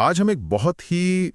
आज हम एक बहुत ही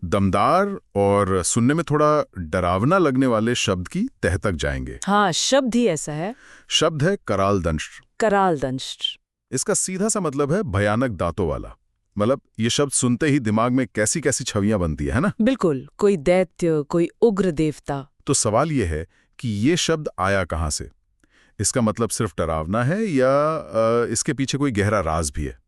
दमदार और सुनने में थोड़ा डरावना लगने वाले शब्द की तह तक जाएंगे। हाँ, शब्द ही ऐसा है। शब्द है कराल दंष्ट्र। कराल दंष्ट्र। इसका सीधा सा मतलब है भयानक दांतों वाला। मतलब ये शब्द सुनते ही दिमाग में कैसी कैसी छवियां बनती है ना। बिल्कुल, कोई दैत्य, कोई उग्र देवता। तो सवाल ये है कि ये शब्द आया कहाँ से। इसका मतलब सिर्फ डरावना है या इसके पीछे कोई गहरा राज भी है।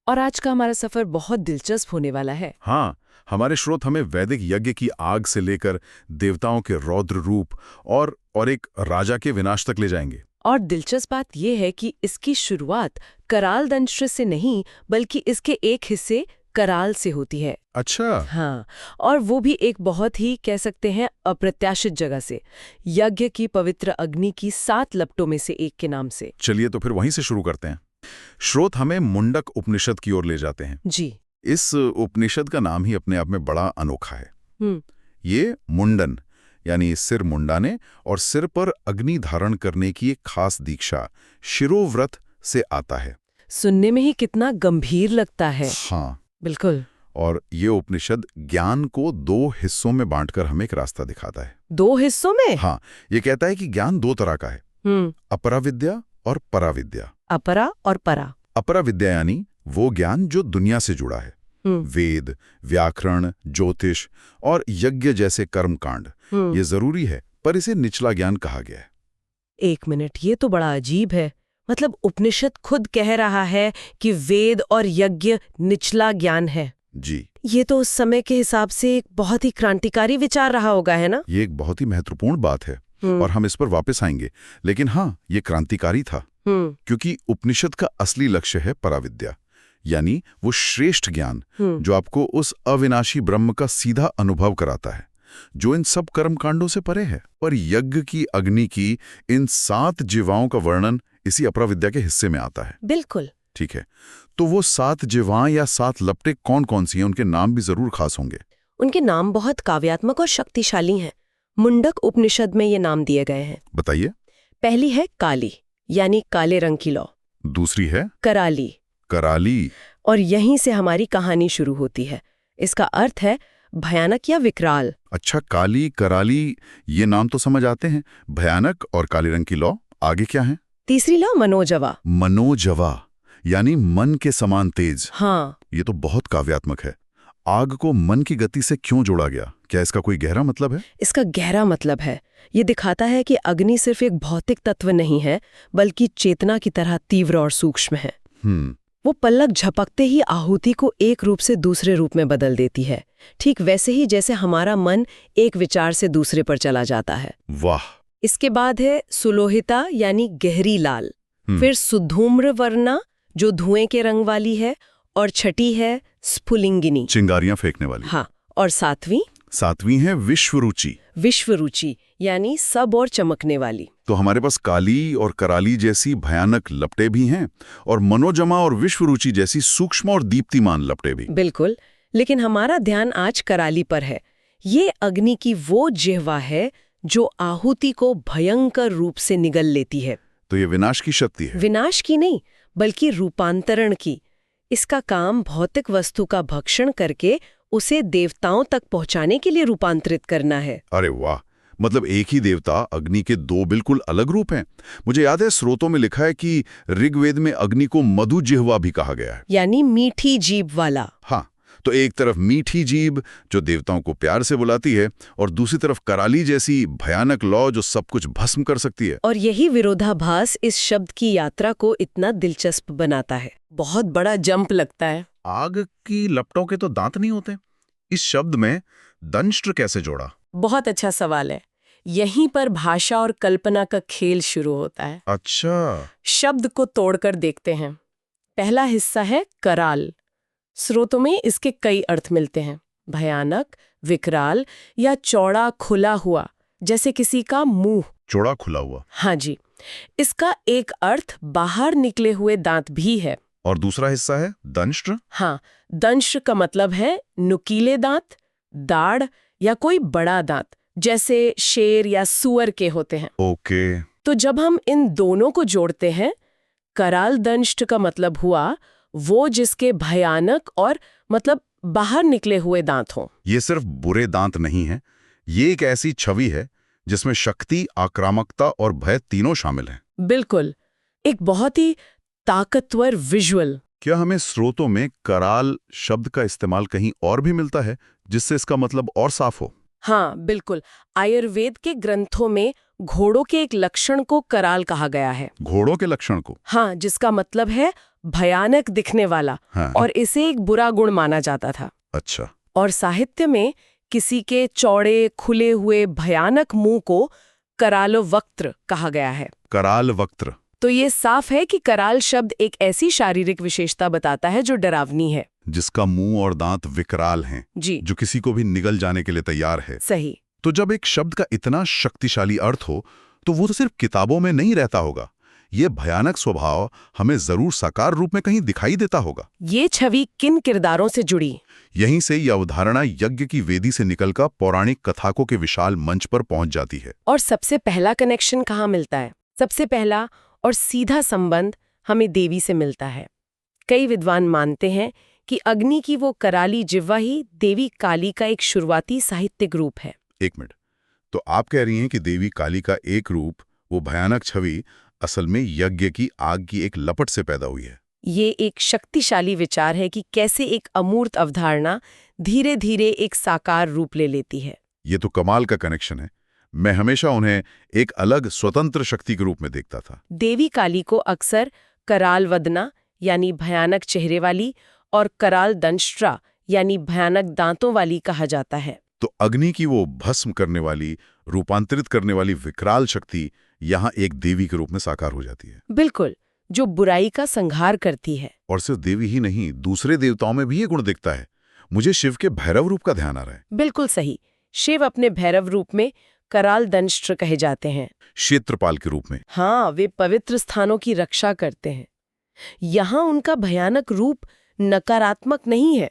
और आज का हमारा सफर बहुत दिलचस्प होने वाला है। हाँ, हमारे स्रोत हमें वैदिक यज्ञ की आग से लेकर देवताओं के रौद्र रूप और एक राजा के विनाश तक ले जाएंगे। और दिलचस्प बात यह है कि इसकी शुरुआत कराल दंष्ट्र से नहीं, बल्कि इसके एक हिस्से कराल से होती है। अच्छा। हाँ, और वो भी एक बहुत ही कह सकते हैं अप्रत्याशित जगह से, यज्ञ की पवित्र अग्नि की 7 लपटों में से एक के नाम से। चलिए तो फिर वहीं से शुरू करते हैं। स्रोत हमें मुंडक उपनिषद की ओर ले जाते हैं। जी। इस उपनिषद का नाम ही अपने आप में बड़ा अनोखा है। ये मुंडन यानी सिर मुंडाने और सिर पर अग्नि धारण करने की एक खास दीक्षा शिरोव्रत से आता है। सुनने में ही कितना गंभीर लगता है। हाँ, बिल्कुल। और ये उपनिषद ज्ञान को 2 हिस्सों में बांटकर हमें एक रास्ता दिखाता है। 2 हिस्सों में? हाँ, ये कहता है कि ज्ञान 2 तरह का है, अपराविद्या और पराविद्या। अपरा और परा। अपराविद्या यानी वो ज्ञान जो दुनिया से जुड़ा है, वेद, व्याकरण, ज्योतिष और यज्ञ जैसे कर्मकांड। ये जरूरी है, पर इसे निचला ज्ञान कहा गया है। 1 मिनट, ये तो बड़ा अजीब है। मतलब उपनिषद खुद कह रहा है कि वेद और यज्ञ निचला ज्ञान है। जी। ये तो उस समय के हिसाब से एक बहुत ही क्रांतिकारी विचार रहा होगा, है ना? ये एक बहुत ही महत्वपूर्ण बात है और हम इस पर वापस आएंगे। लेकिन हाँ, ये क्रांतिकारी था क्योंकि उपनिषद का असली लक्ष्य है पराविद्या, यानी वो श्रेष्ठ ज्ञान जो आपको उस अविनाशी ब्रह्म का सीधा अनुभव कराता है, जो इन सब कर्मकांडों से परे है। और यज्ञ की अग्नि की इन 7 जीवाओं का वर्णन इसी अपराविद्या के हिस्से में आता है। बिल्कुल। ठीक है, तो वो 7 जीवाएं या 7 लपटें कौन कौन सी हैं, उनके नाम भी जरूर खास होंगे। उनके नाम बहुत काव्यात्मक और शक्तिशाली हैं। मुंडक उपनिषद में ये नाम दिए गए हैं। बताइए। पहली है काली, यानी काले रंग की लौ। दूसरी है कराली। कराली। और यहीं से हमारी कहानी शुरू होती है। इसका अर्थ है भयानक या विकराल। अच्छा, काली, कराली, ये नाम तो समझ आते हैं। भयानक और काले रंग की लौ, आगे क्या है? तीसरी लौ मनोजवा। मनोजवा यानी मन के समान तेज। हाँ, ये तो बहुत काव्यात्मक है। आग को मन की गति से क्यों जोड़ा गया? क्या इसका कोई गहरा मतलब है? इसका गहरा मतलब है, ये दिखाता है कि अग्नि सिर्फ एक भौतिक तत्व नहीं है, बल्कि चेतना की तरह तीव्र और सूक्ष्म है। वो पलक झपकते ही आहुति को एक रूप से दूसरे रूप में बदल देती है, ठीक वैसे ही जैसे हमारा मन एक विचार से दूसरे पर चला जाता है। वाह। इसके बाद है सुलोहिता, यानी गहरी लाल। फिर सुधूम्र वर्णा, जो धुएं के रंग वाली है। और छठी है स्फुलिंगिनी, चिंगारियां फेंकने वाली। हाँ। और सातवीं है विश्वरुचि। विश्वरुचि, यानी सब और चमकने वाली। तो हमारे पास काली और कराली जैसी भयानक लपटें भी हैं और मनोजमा और विश्वरुचि जैसी सूक्ष्म और दीप्तिमान लपटें भी। बिल्कुल, लेकिन हमारा ध्यान आज कराली पर है। ये अग्नि की वो जिह्वा है जो आहुति को भयंकर रूप से निगल लेती है। तो ये विनाश की शक्ति है। विनाश की नहीं, बल्कि रूपांतरण की। इसका काम भौतिक वस्तु का भक्षण करके उसे देवताओं तक पहुंचाने के लिए रूपांतरित करना है। अरे वाह, मतलब एक ही देवता अग्नि के 2 बिल्कुल अलग रूप हैं। मुझे याद है स्रोतों में लिखा है कि ऋग्वेद में अग्नि को मधु जिह्वा भी कहा गया है, यानी मीठी जीभ वाला। हाँ, तो एक तरफ मीठी जीभ जो देवताओं को प्यार से बुलाती है और दूसरी तरफ कराली जैसी भयानक लौ जो सब कुछ भस्म कर सकती है। और यही विरोधाभास इस शब्द की यात्रा को इतना दिलचस्प बनाता है। बहुत बड़ा जंप लगता है। आग की लपटों के तो दांत नहीं होते, इस शब्द में दंष्ट्र कैसे जोड़ा? बहुत अच्छा सवाल है। यहीं पर भाषा और कल्पना का खेल शुरू होता है। अच्छा। शब्द को तोड़कर देखते हैं। पहला हिस्सा है कराल। स्रोतों में इसके कई अर्थ मिलते हैं। भयानक, विकराल या चौड़ा खुला हुआ, जैसे किसी का मुंह चौड़ा खुला हुआ। हाँ जी। इसका एक अर्थ बाहर निकले हुए दांत भी है। और दूसरा हिस्सा है दंष्ट्र। हाँ, दंष्ट्र का मतलब है नुकीले दांत, दाढ़ या कोई बड़ा दांत, जैसे शेर या सुअर के होते हैं। ओके। तो जब हम इन दोनों को जोड़ते हैं, कराल दंष्ट्र का मतलब हुआ वो जिसके भयानक और मतलब बाहर निकले हुए दांत हों। ये सिर्फ बुरे दांत नहीं है, ये एक ऐसी छवि है जिसमें शक्ति, आक्रामकता और भय तीनों शामिल हैं। बिल्कुल, एक बहुत ही ताकतवर विजुअल। क्या हमें स्रोतों में कराल शब्द का इस्तेमाल कहीं और भी मिलता है जिससे इसका मतलब और साफ हो? हाँ, बिल्कुल। आयुर्वेद के ग्रंथों में घोड़ों के एक लक्षण को कराल कहा गया है। घोड़ों के लक्षण को? हाँ, जिसका मतलब है भयानक दिखने वाला। हाँ। और इसे एक बुरा गुण माना जाता था। अच्छा। और साहित्य में किसी के चौड़े खुले हुए भयानक मुंह को करालवक्त्र कहा गया है। कराल वक्त्र। तो ये साफ है कि कराल शब्द एक ऐसी शारीरिक विशेषता बताता है जो डरावनी है, जिसका मुंह और दांत विकराल हैं, जी, जो किसी को भी निगल जाने के लिए तैयार है। सही। तो जब एक शब्द का इतना शक्तिशाली अर्थ हो तो वो तो सिर्फ किताबों में नहीं रहता होगा, ये भयानक स्वभाव हमें जरूर साकार रूप में कहीं दिखाई देता होगा। ये छवि किन किरदारों से जुड़ी? यहीं से यह अवधारणा यज्ञ की वेदी से निकलकर पौराणिक कथाकों के विशाल मंच पर पहुंच जाती है। और सबसे पहला कनेक्शन कहाँ मिलता है? सबसे पहला और सीधा संबंध हमें देवी से मिलता है। कई विद्वान मानते हैं कि अग्नि की वो कराली जिह्वा ही देवी काली का एक शुरुआती साहित्यिक रूप है। एक मिनट, तो आप कह रही हैं कि देवी काली का एक रूप, वो भयानक छवि, असल में यज्ञ की आग की एक लपट से पैदा हुई है? ये एक शक्तिशाली विचार है कि कैसे एक अमूर्त अवधारणा धीरे धीरे एक साकार रूप ले लेती है। ये तो कमाल का कनेक्शन है। मैं हमेशा उन्हें एक अलग स्वतंत्र शक्ति के रूप में देखता था। देवी काली को अक्सर कराल वदना यानी भयानक चेहरे वाली और कराल दंष्ट्रा यानी भयानक दांतों वाली कहा जाता है। तो अग्नि की वो भस्म करने वाली, रूपांतरित करने वाली विकराल शक्ति यहाँ एक देवी के रूप में साकार हो जाती है। बिल्कुल, जो बुराई का संहार करती है। और सिर्फ देवी ही नहीं, दूसरे देवताओं में भी ये गुण दिखता है। मुझे शिव के भैरव रूप का ध्यान आ रहा है। बिल्कुल सही। शिव अपने भैरव रूप में कराल दंष्ट्र कहे जाते हैं, क्षेत्रपाल के रूप में। हाँ, वे पवित्र स्थानों की रक्षा करते हैं। यहाँ उनका भयानक रूप नकारात्मक नहीं है,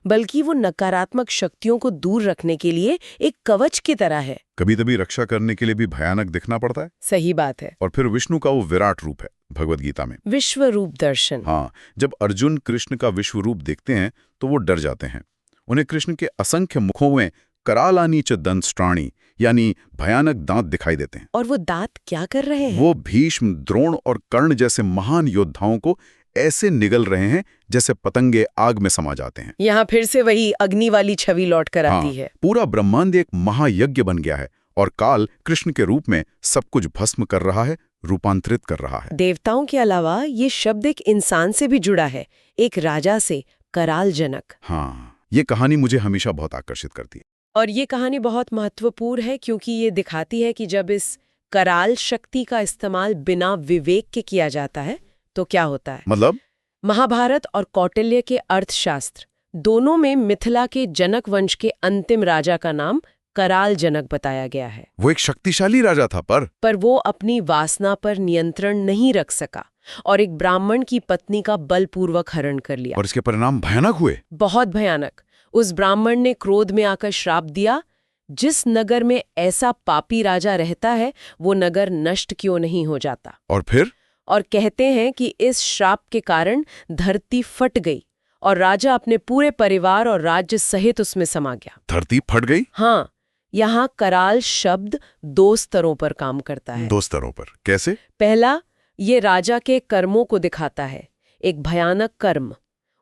बल्कि वो नकारात्मक शक्तियों को दूर रखने के लिए एक कवच की तरह है। कभी कभी रक्षा करने के लिए भी भयानक दिखना पड़ता है। सही बात है। और फिर विष्णु का वो विराट रूप है भगवद गीता में, विश्व रूप दर्शन। हाँ, जब अर्जुन कृष्ण का विश्व रूप देखते हैं तो वो डर जाते हैं। उन्हें कृष्ण के असंख्य मुखों में करालानी च दंष्ट्राणी यानी भयानक दांत दिखाई देते हैं। और वो दांत क्या कर रहे हैं? वो भीष्म, द्रोण और कर्ण जैसे महान योद्धाओं को ऐसे निगल रहे हैं जैसे पतंगे आग में समा जाते हैं। यहाँ फिर से वही अग्नि वाली छवि लौट कर आती हाँ, है। पूरा ब्रह्मांड एक महायज्ञ बन गया है और काल कृष्ण के रूप में सब कुछ भस्म कर रहा है, रूपांतरित कर रहा है। देवताओं के अलावा ये शब्द एक इंसान से भी जुड़ा है, एक राजा से, कराल जनक। हाँ, ये कहानी मुझे हमेशा बहुत आकर्षित करती है। और ये कहानी बहुत महत्वपूर्ण है क्योंकि ये दिखाती है कि जब इस कराल शक्ति का इस्तेमाल बिना विवेक के किया जाता है तो क्या होता है। मतलब महाभारत और कौटिल्य के अर्थशास्त्र दोनों में मिथिला के जनक वंश के अंतिम राजा का नाम कराल जनक बताया गया है। वो एक शक्तिशाली राजा था, पर वो अपनी वासना पर नियंत्रण नहीं रख सका और एक ब्राह्मण की पत्नी का बलपूर्वक हरण कर लिया। और इसके परिणाम भयानक हुए। बहुत भयानक। उस ब्राह्मण ने क्रोध में आकर श्राप दिया, जिस नगर में ऐसा पापी राजा रहता है वो नगर नष्ट क्यों नहीं हो जाता। और फिर? और कहते हैं कि इस श्राप के कारण धरती फट गई और राजा अपने पूरे परिवार और राज्य सहित उसमें समा गया। धरती फट गई? हाँ, यहाँ कराल शब्द 2 स्तरों पर काम करता है। 2 स्तरों पर कैसे? पहला, ये राजा के कर्मों को दिखाता है। एक भयानक कर्म,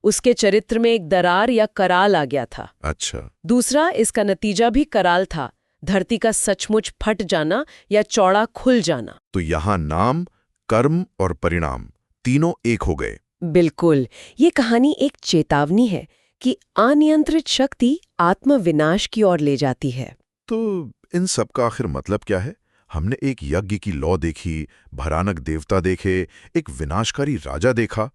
उसके चरित्र में एक दरार या कराल आ गया था। अच्छा। दूसरा, इसका नतीजा भी कराल था, धरती का सचमुच फट जाना या चौड़ा खुल जाना। तो यहाँ नाम, कर्म और परिणाम तीनों एक हो गए। बिल्कुल। ये कहानी एक चेतावनी है कि अनियंत्रित शक्ति आत्मविनाश की ओर ले जाती है। तो इन सब का आखिर मतलब क्या है? हमने एक यज्ञ की लौ देखी, भयानक देवता देखे, एक विनाशकारी राजा देखा।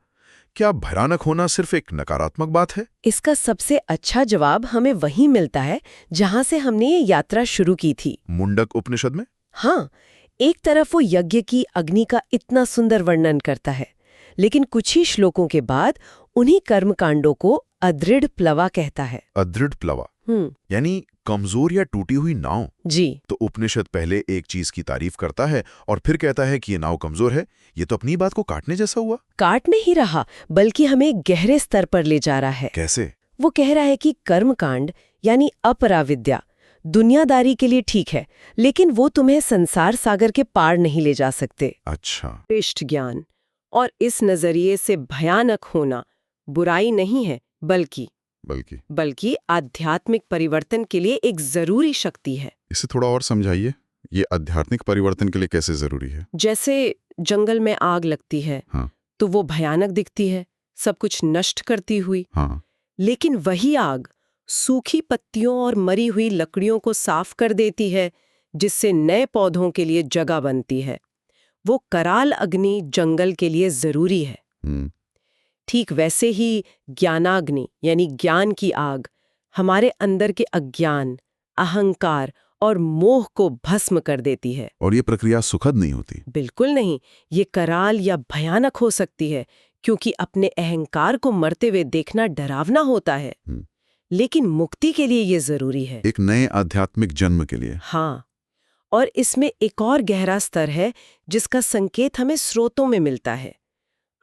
क्या भयानक होना सिर्फ एक नकारात्मक बात है? इसका सबसे अच्छा जवाब हमें वहीं मिलता है जहां से हमने ये यात्रा शुरू की थी, मुंडक उपनिषद में। हाँ, एक तरफ वो यज्ञ की अग्नि का इतना सुंदर वर्णन करता है, लेकिन कुछ ही श्लोकों के बाद उन्हीं कर्मकांडों को अदृढ़ प्लवा कहता है। अदृढ़ प्लवा यानी कमजोर या टूटी हुई नाव। जी। तो उपनिषद पहले एक चीज की तारीफ करता है और फिर कहता है कि ये नाव कमजोर है। ये तो अपनी बात को काटने जैसा हुआ। काट नहीं रहा, बल्कि हमें गहरे स्तर पर ले जा रहा है। कैसे? वो कह रहा है कि कर्मकांड यानी अपराविद्या दुनियादारी के लिए ठीक है, लेकिन वो तुम्हें संसार सागर के पार नहीं ले जा सकते। अच्छा। श्रेष्ठ ज्ञान और इस नजरिए से भयानक होना बुराई नहीं है, बल्कि आध्यात्मिक परिवर्तन के लिए एक जरूरी शक्ति है। इसे थोड़ा और समझाइए, ये आध्यात्मिक परिवर्तन के लिए कैसे जरूरी है? जैसे जंगल में आग लगती है, हाँ। तो वो भयानक दिखती है, सब कुछ नष्ट करती हुई। हाँ। लेकिन वही आग सूखी पत्तियों और मरी हुई लकड़ियों को साफ कर देती है, जिससे नए पौधों के लिए जगह बनती है। वो कराल अग्नि जंगल के लिए जरूरी है। ठीक वैसे ही ज्ञानाग्नि यानी ज्ञान की आग हमारे अंदर के अज्ञान, अहंकार और मोह को भस्म कर देती है। और ये प्रक्रिया सुखद नहीं होती। बिल्कुल नहीं, ये कराल या भयानक हो सकती है, क्योंकि अपने अहंकार को मरते हुए देखना डरावना होता है। लेकिन मुक्ति के लिए ये जरूरी है, एक नए आध्यात्मिक जन्म के लिए। हाँ। और इसमें एक और गहरा स्तर है जिसका संकेत हमें स्रोतों में मिलता है।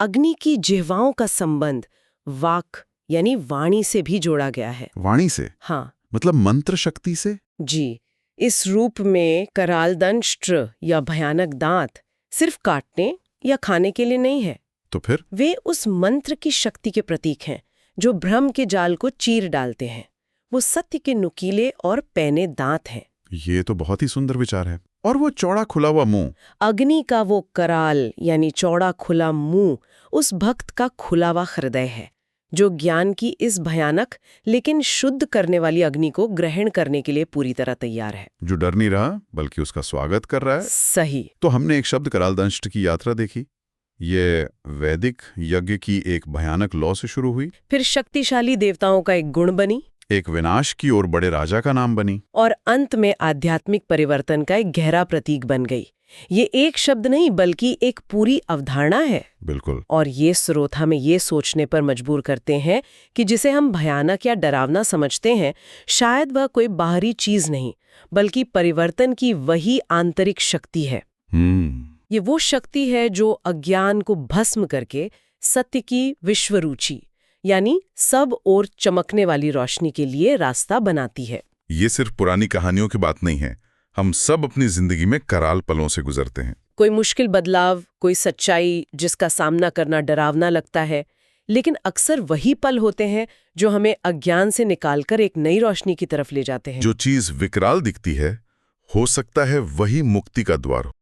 अग्नि की जिह्वाओं का संबंध वाक यानी वाणी से भी जोड़ा गया है। वाणी से? हाँ। मतलब मंत्र शक्ति से? जी। इस रूप में करालदंष्ट्र या भयानक दांत सिर्फ काटने या खाने के लिए नहीं है। तो फिर? वे उस मंत्र की शक्ति के प्रतीक हैं जो भ्रम के जाल को चीर डालते हैं। वो सत्य के नुकीले और पैने दांत हैं। ये तो बहुत ही सुंदर विचार है। और वो चौड़ा खुला हुआ मुंह? अग्नि का वो कराल यानी चौड़ा खुला मुंह उस भक्त का खुला हुआ हृदय है, जो ज्ञान की इस भयानक लेकिन शुद्ध करने वाली अग्नि को ग्रहण करने के लिए पूरी तरह तैयार है। जो डर नहीं रहा बल्कि उसका स्वागत कर रहा है। सही। तो हमने एक शब्द करालदंष्ट की यात्रा देखी। ये वैदिक यज्ञ की एक भयानक लौ से शुरू हुई, फिर शक्तिशाली देवताओं का एक गुण बनी, एक विनाश की और बड़े राजा का नाम बनी, और अंत में आध्यात्मिक परिवर्तन का एक गहरा प्रतीक बन गई। ये एक शब्द नहीं बल्कि एक पूरी अवधारणा है। बिल्कुल। और ये स्रोत हमें ये सोचने पर मजबूर करते हैं कि जिसे हम भयानक या डरावना समझते हैं, शायद वह कोई बाहरी चीज नहीं बल्कि परिवर्तन की वही आंतरिक शक्ति है। ये वो शक्ति है जो अज्ञान को भस्म करके सत्य की विश्वरुचि यानी सब और चमकने वाली रोशनी के लिए रास्ता बनाती है। ये सिर्फ पुरानी कहानियों की बात नहीं है। हम सब अपनी जिंदगी में कराल पलों से गुजरते हैं। कोई मुश्किल बदलाव, कोई सच्चाई जिसका सामना करना डरावना लगता है, लेकिन अक्सर वही पल होते हैं जो हमें अज्ञान से निकालकर एक नई रोशनी की तरफ ले जाते हैं। जो चीज विकराल दिखती है, हो सकता है वही मुक्ति का द्वार हो।